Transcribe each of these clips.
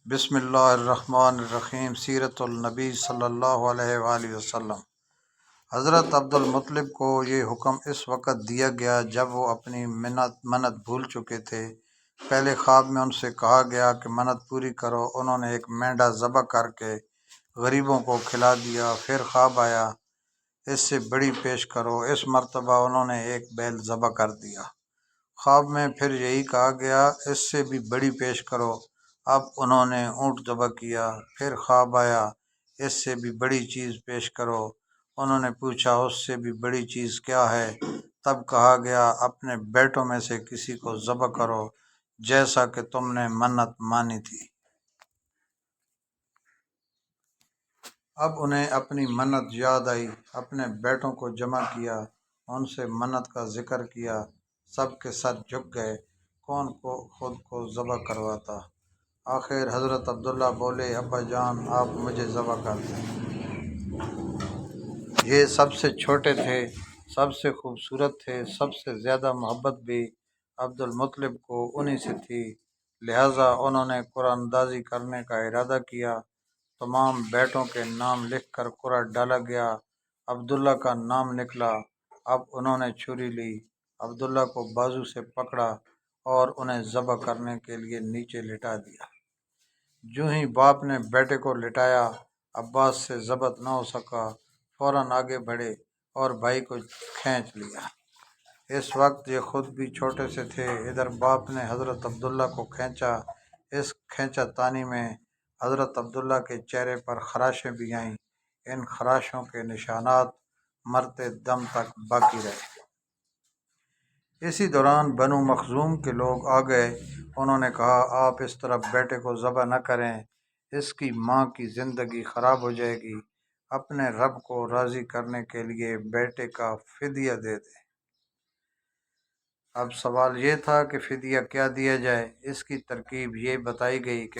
بسم اللہ الرحمن الرحیم۔ سیرت النبی صلی اللہ علیہ وآلہ وسلم۔ حضرت عبد المطلب کو یہ حکم اس وقت دیا گیا جب وہ اپنی منت بھول چکے تھے۔ پہلے خواب میں ان سے کہا گیا کہ منت پوری کرو۔ انہوں نے ایک مینڈا ذبح کر کے غریبوں کو کھلا دیا۔ پھر خواب آیا اس سے بڑی پیش کرو۔ اس مرتبہ انہوں نے ایک بیل ذبح کر دیا۔ خواب میں پھر یہی کہا گیا اس سے بھی بڑی پیش کرو۔ اب انہوں نے اونٹ ذبح کیا۔ پھر خواب آیا اس سے بھی بڑی چیز پیش کرو۔ انہوں نے پوچھا اس سے بھی بڑی چیز کیا ہے؟ تب کہا گیا اپنے بیٹوں میں سے کسی کو ذبح کرو جیسا کہ تم نے منت مانی تھی۔ اب انہیں اپنی منت یاد آئی۔ اپنے بیٹوں کو جمع کیا، ان سے منت کا ذکر کیا۔ سب کے سر جھک گئے۔ کون کو خود کو ذبح کرواتا؟ آخر حضرت عبداللہ بولے ابا جان آپ مجھے ذبح کر دیں۔ یہ سب سے چھوٹے تھے، سب سے خوبصورت تھے، سب سے زیادہ محبت بھی عبد المطلب کو انہی سے تھی، لہٰذا انہوں نے قرعہ اندازی کرنے کا ارادہ کیا۔ تمام بیٹوں کے نام لکھ کر قرعہ ڈالا گیا۔ عبداللہ کا نام نکلا۔ اب انہوں نے چھری لی، عبداللہ کو بازو سے پکڑا اور انہیں ذبح کرنے کے لیے نیچے لٹا دیا۔ جو ہی باپ نے بیٹے کو لٹایا، عباس سے ضبط نہ ہو سکا، فوراً آگے بڑھے اور بھائی کو کھینچ لیا۔ اس وقت یہ خود بھی چھوٹے سے تھے۔ ادھر باپ نے حضرت عبداللہ کو کھینچا۔ اس کھینچا تانی میں حضرت عبداللہ کے چہرے پر خراشیں بھی آئیں۔ ان خراشوں کے نشانات مرتے دم تک باقی رہے۔ اسی دوران بنو مخزوم کے لوگ آ گئے۔ انہوں نے کہا آپ اس طرح بیٹے کو ذبح نہ کریں، اس کی ماں کی زندگی خراب ہو جائے گی۔ اپنے رب کو راضی کرنے کے لیے بیٹے کا فدیہ دے دیں۔ اب سوال یہ تھا کہ فدیہ کیا دیا جائے۔ اس کی ترکیب یہ بتائی گئی کہ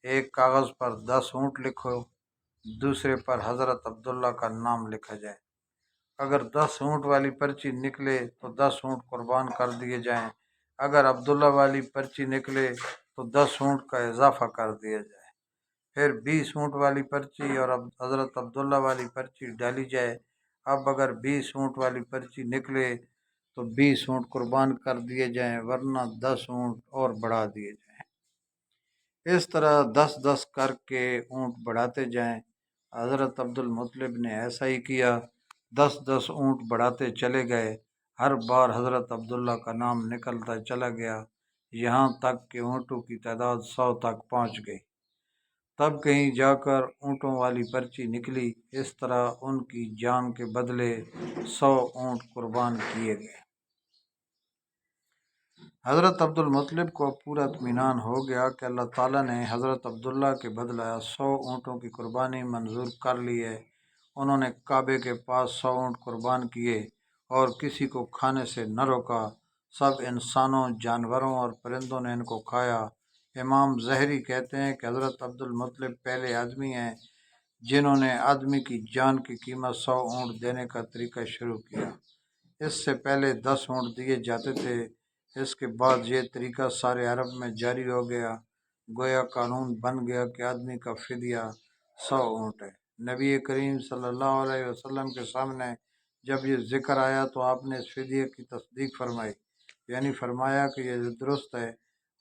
ایک کاغذ پر 10 اونٹ لکھو، دوسرے پر حضرت عبداللہ کا نام لکھا جائے۔ اگر 10 اونٹ والی پرچی نکلے تو 10 اونٹ قربان کر دیے جائیں۔ اگر عبداللہ والی پرچی نکلے تو 10 اونٹ کا اضافہ کر دیا جائے۔ پھر 20 اونٹ والی پرچی اور حضرت عبداللہ والی پرچی ڈالی جائے۔ اب اگر 20 اونٹ والی پرچی نکلے تو 20 اونٹ قربان کر دیے جائیں، ورنہ 10 اونٹ اور بڑھا دیے جائیں۔ اس طرح 10 کر کے اونٹ بڑھاتے جائیں۔ حضرت عبد المطلب نے ایسا ہی کیا۔ 10 اونٹ بڑھاتے چلے گئے۔ ہر بار حضرت عبداللہ کا نام نکلتا چلا گیا، یہاں تک کہ اونٹوں کی تعداد 100 تک پہنچ گئی۔ تب کہیں جا کر اونٹوں والی پرچی نکلی۔ اس طرح ان کی جان کے بدلے 100 اونٹ قربان کیے گئے۔ حضرت عبد المطلب کو پورا اطمینان ہو گیا کہ اللہ تعالیٰ نے حضرت عبداللہ کے بدلہ 100 اونٹوں کی قربانی منظور کر لی ہے۔ انہوں نے کعبے کے پاس 100 اونٹ قربان کیے اور کسی کو کھانے سے نہ روکا۔ سب انسانوں، جانوروں اور پرندوں نے ان کو کھایا۔ امام ظہری کہتے ہیں کہ حضرت عبد المطلب پہلے آدمی ہیں جنہوں نے آدمی کی جان کی قیمت 100 اونٹ دینے کا طریقہ شروع کیا۔ اس سے پہلے 10 اونٹ دیے جاتے تھے۔ اس کے بعد یہ طریقہ سارے عرب میں جاری ہو گیا۔ گویا قانون بن گیا کہ آدمی کا فدیہ 100 اونٹ ہے۔ نبی کریم صلی اللہ علیہ وسلم کے سامنے جب یہ ذکر آیا تو آپ نے اس فدیے کی تصدیق فرمائی، یعنی فرمایا کہ یہ درست ہے،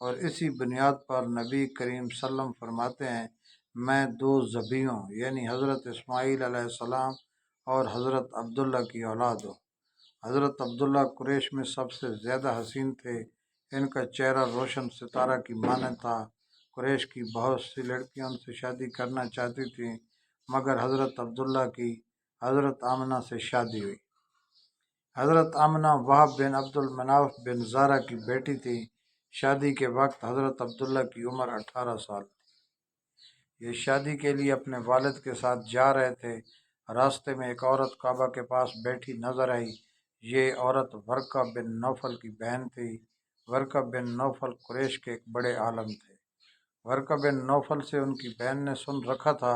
اور اسی بنیاد پر نبی کریم صلی اللہ علیہ وسلم فرماتے ہیں میں 2 ذبیحوں یعنی حضرت اسماعیل علیہ السلام اور حضرت عبداللہ کی اولاد ہوں۔ حضرت عبداللہ قریش میں سب سے زیادہ حسین تھے۔ ان کا چہرہ روشن ستارہ کی مانند تھا۔ قریش کی بہت سی لڑکیاں ان سے شادی کرنا چاہتی تھیں، مگر حضرت عبداللہ کی حضرت آمنہ سے شادی ہوئی۔ حضرت آمنہ وہب بن عبد المناف بن زارہ کی بیٹی تھی۔ شادی کے وقت حضرت عبداللہ کی عمر 18 سال تھی۔ یہ شادی کے لیے اپنے والد کے ساتھ جا رہے تھے۔ راستے میں ایک عورت کعبہ کے پاس بیٹھی نظر آئی۔ یہ عورت ورقہ بن نوفل کی بہن تھی۔ ورقہ بن نوفل قریش کے ایک بڑے عالم تھے۔ ورقہ بن نوفل سے ان کی بہن نے سن رکھا تھا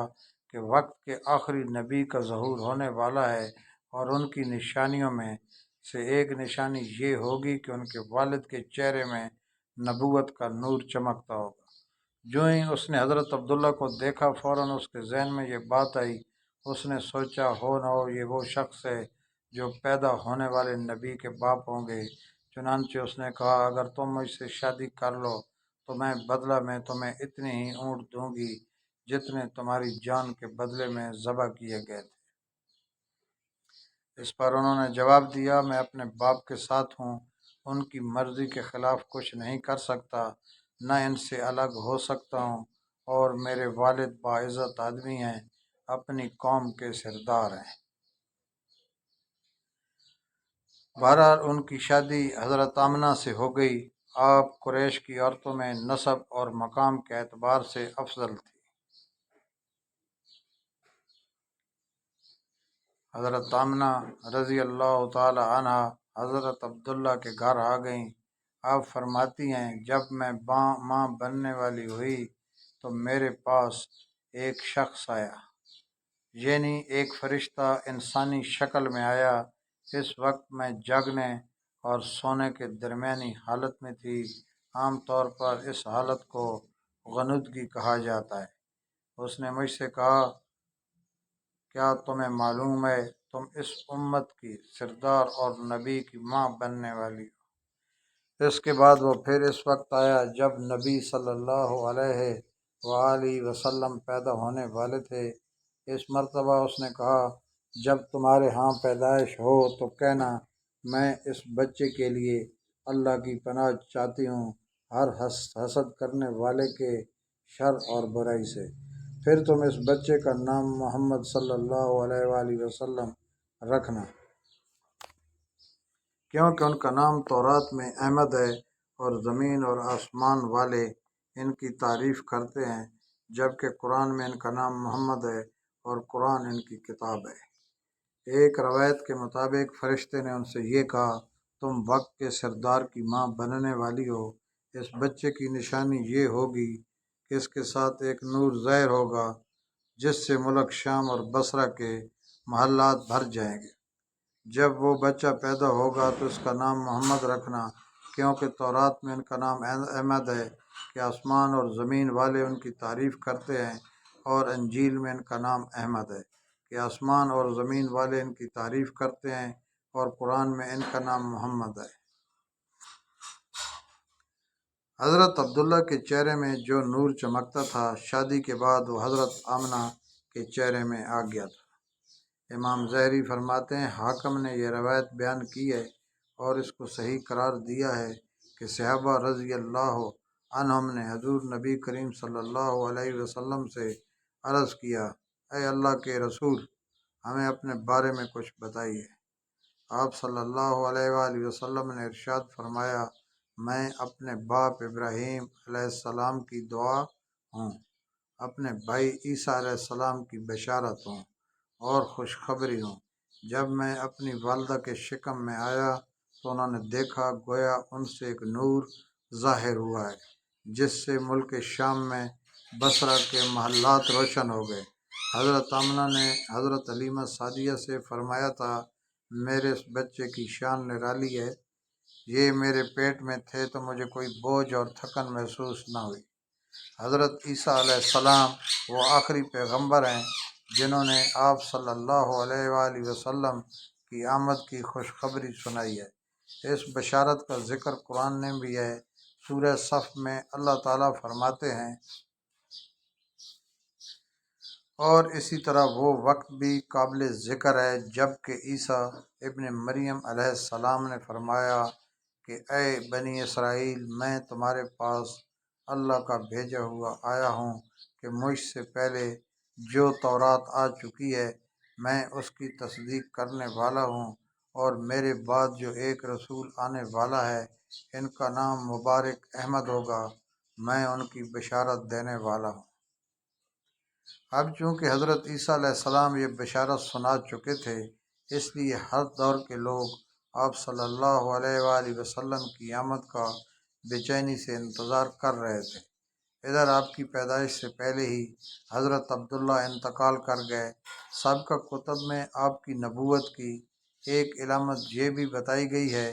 کہ وقت کے آخری نبی کا ظہور ہونے والا ہے، اور ان کی نشانیوں میں سے ایک نشانی یہ ہوگی کہ ان کے والد کے چہرے میں نبوت کا نور چمکتا ہوگا۔ جو ہی اس نے حضرت عبداللہ کو دیکھا فوراً اس کے ذہن میں یہ بات آئی۔ اس نے سوچا ہو نہ ہو یہ وہ شخص ہے جو پیدا ہونے والے نبی کے باپ ہوں گے۔ چنانچہ اس نے کہا اگر تم مجھ سے شادی کر لو تو میں بدلہ میں تمہیں اتنے ہی اونٹ دوں گی جتنے تمہاری جان کے بدلے میں ذبح کیے گئے تھے۔ اس پر انہوں نے جواب دیا میں اپنے باپ کے ساتھ ہوں، ان کی مرضی کے خلاف کچھ نہیں کر سکتا، نہ ان سے الگ ہو سکتا ہوں، اور میرے والد باعزت آدمی ہیں، اپنی قوم کے سردار ہیں۔ بہرحال ان کی شادی حضرت آمنہ سے ہو گئی۔ آپ قریش کی عورتوں میں نسب اور مقام کے اعتبار سے افضل تھی۔ حضرت آمنہ رضی اللہ تعالی عنہ حضرت عبداللہ کے گھر آ گئیں۔ آپ فرماتی ہیں جب میں ماں بننے والی ہوئی تو میرے پاس ایک شخص آیا، یعنی ایک فرشتہ انسانی شکل میں آیا۔ اس وقت میں جاگنے اور سونے کے درمیانی حالت میں تھی۔ عام طور پر اس حالت کو غنودگی کہا جاتا ہے۔ اس نے مجھ سے کہا کیا تمہیں معلوم ہے تم اس امت کی سردار اور نبی کی ماں بننے والی ہو؟ اس کے بعد وہ پھر اس وقت آیا جب نبی صلی اللہ علیہ وآلہ وسلم پیدا ہونے والے تھے۔ اس مرتبہ اس نے کہا جب تمہارے ہاں پیدائش ہو تو کہنا میں اس بچے کے لیے اللہ کی پناہ چاہتی ہوں ہر حسد کرنے والے کے شر اور برائی سے۔ پھر تم اس بچے کا نام محمد صلی اللہ علیہ وآلہ وسلم رکھنا، کیونکہ ان کا نام تورات میں احمد ہے اور زمین اور آسمان والے ان کی تعریف کرتے ہیں، جبکہ قرآن میں ان کا نام محمد ہے اور قرآن ان کی کتاب ہے۔ ایک روایت کے مطابق فرشتے نے ان سے یہ کہا تم وقت کے سردار کی ماں بننے والی ہو۔ اس بچے کی نشانی یہ ہوگی کہ اس کے ساتھ ایک نور ظاہر ہوگا جس سے ملک شام اور بصرہ کے محلات بھر جائیں گے۔ جب وہ بچہ پیدا ہوگا تو اس کا نام محمد رکھنا، کیونکہ تورات میں ان کا نام احمد ہے کہ آسمان اور زمین والے ان کی تعریف کرتے ہیں، اور انجیل میں ان کا نام احمد ہے کہ آسمان اور زمین والے ان کی تعریف کرتے ہیں، اور قرآن میں ان کا نام محمد ہے۔ حضرت عبداللہ کے چہرے میں جو نور چمکتا تھا شادی کے بعد وہ حضرت آمنہ کے چہرے میں آ گیا تھا۔ امام ظاہری فرماتے ہیں حاکم نے یہ روایت بیان کی ہے اور اس کو صحیح قرار دیا ہے کہ صحابہ رضی اللہ عنہم نے حضور نبی کریم صلی اللہ علیہ وسلم سے عرض کیا اے اللہ کے رسول ہمیں اپنے بارے میں کچھ بتائیے۔ آپ صلی اللہ علیہ وآلہ وسلم نے ارشاد فرمایا میں اپنے باپ ابراہیم علیہ السلام کی دعا ہوں، اپنے بھائی عیسیٰ علیہ السلام کی بشارت ہوں اور خوشخبری ہوں۔ جب میں اپنی والدہ کے شکم میں آیا تو انہوں نے دیکھا گویا ان سے ایک نور ظاہر ہوا ہے جس سے ملک شام میں بصرہ کے محلات روشن ہو گئے۔ حضرت آمنہ نے حضرت حلیمہ سعدیہ سے فرمایا تھا میرے اس بچے کی شان نرالی ہے، یہ میرے پیٹ میں تھے تو مجھے کوئی بوجھ اور تھکن محسوس نہ ہوئی۔ حضرت عیسیٰ علیہ السلام وہ آخری پیغمبر ہیں جنہوں نے آپ صلی اللہ علیہ وآلہ وسلم کی آمد کی خوشخبری سنائی ہے۔ اس بشارت کا ذکر قرآن نے بھی ہے۔ سورہ صف میں اللہ تعالیٰ فرماتے ہیں اور اسی طرح وہ وقت بھی قابل ذکر ہے جب کہ عیسیٰ ابن مریم علیہ السلام نے فرمایا کہ اے بنی اسرائیل میں تمہارے پاس اللہ کا بھیجا ہوا آیا ہوں کہ مجھ سے پہلے جو تورات آ چکی ہے میں اس کی تصدیق کرنے والا ہوں، اور میرے بعد جو ایک رسول آنے والا ہے ان کا نام مبارک احمد ہوگا، میں ان کی بشارت دینے والا ہوں۔ اب چونکہ حضرت عیسیٰ علیہ السلام یہ بشارت سنا چکے تھے اس لیے ہر دور کے لوگ آپ صلی اللہ علیہ وآلہ وسلم کی آمد کا بے چینی سے انتظار کر رہے تھے۔ ادھر آپ کی پیدائش سے پہلے ہی حضرت عبداللہ انتقال کر گئے۔ سابقہ کتب میں آپ کی نبوت کی ایک علامت یہ بھی بتائی گئی ہے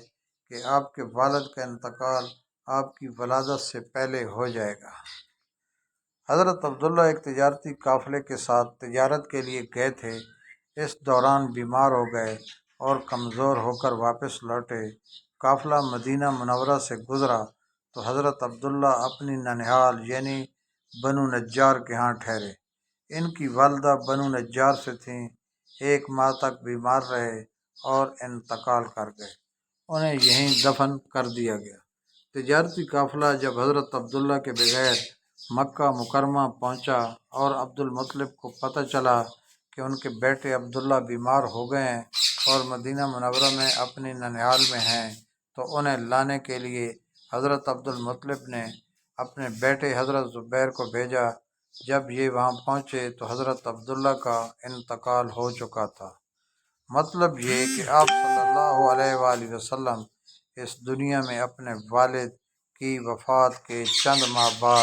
کہ آپ کے والد کا انتقال آپ کی ولادت سے پہلے ہو جائے گا۔ حضرت عبداللہ ایک تجارتی قافلے کے ساتھ تجارت کے لیے گئے تھے۔ اس دوران بیمار ہو گئے اور کمزور ہو کر واپس لوٹے۔ قافلہ مدینہ منورہ سے گزرا تو حضرت عبداللہ اپنی ننھیال یعنی بنو نجار کے ہاں ٹھہرے۔ ان کی والدہ بنو نجار سے تھیں۔ 1 ماہ تک بیمار رہے اور انتقال کر گئے۔ انہیں یہیں دفن کر دیا گیا۔ تجارتی قافلہ جب حضرت عبداللہ کے بغیر مکہ مکرمہ پہنچا اور عبد المطلب کو پتہ چلا کہ ان کے بیٹے عبداللہ بیمار ہو گئے ہیں اور مدینہ منورہ میں اپنی ننھیال میں ہیں، تو انہیں لانے کے لیے حضرت عبد المطلب نے اپنے بیٹے حضرت زبیر کو بھیجا۔ جب یہ وہاں پہنچے تو حضرت عبداللہ کا انتقال ہو چکا تھا۔ مطلب یہ کہ آپ صلی اللہ علیہ وآلہ وسلم اس دنیا میں اپنے والد کی وفات کے چند ماہ بعد